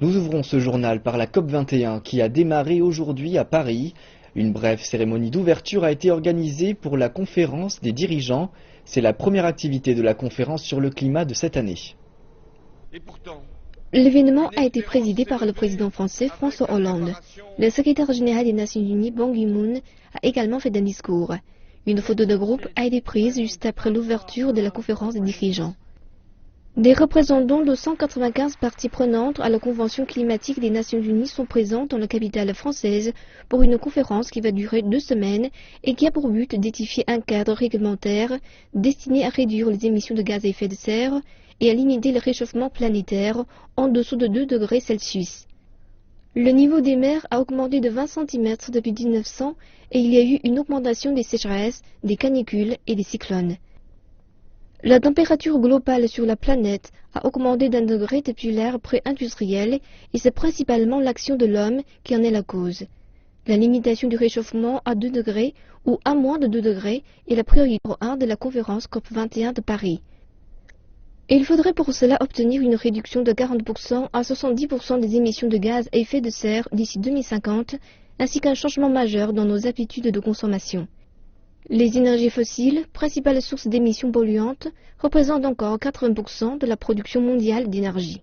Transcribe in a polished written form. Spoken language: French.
Nous ouvrons ce journal par la COP21 qui a démarré aujourd'hui à Paris. Une brève cérémonie d'ouverture a été organisée pour la conférence des dirigeants. C'est la première activité de la conférence sur le climat de cette année. L'événement a été présidé par le président français François Hollande. Le secrétaire général des Nations Unies, Ban Ki-moon, a également fait un discours. Une photo de groupe a été prise juste après l'ouverture de la conférence des dirigeants. Des représentants de 195 parties prenantes à la Convention climatique des Nations Unies sont présents dans la capitale française pour une conférence qui va durer 2 semaines et qui a pour but d'édifier un cadre réglementaire destiné à réduire les émissions de gaz à effet de serre et à limiter le réchauffement planétaire en dessous de 2 degrés Celsius. Le niveau des mers a augmenté de 20 cm depuis 1900 et il y a eu une augmentation des sécheresses, des canicules et des cyclones. La température globale sur la planète a augmenté d'1 degré depuis l'ère pré-industrielle et c'est principalement l'action de l'homme qui en est la cause. La limitation du réchauffement à 2 degrés ou à moins de 2 degrés est la priorité numéro 1 de la conférence COP21 de Paris. Et il faudrait pour cela obtenir une réduction de 40% à 70% des émissions de gaz à effet de serre d'ici 2050, ainsi qu'un changement majeur dans nos habitudes de consommation. Les énergies fossiles, principale source d'émissions polluantes, représentent encore 80% de la production mondiale d'énergie.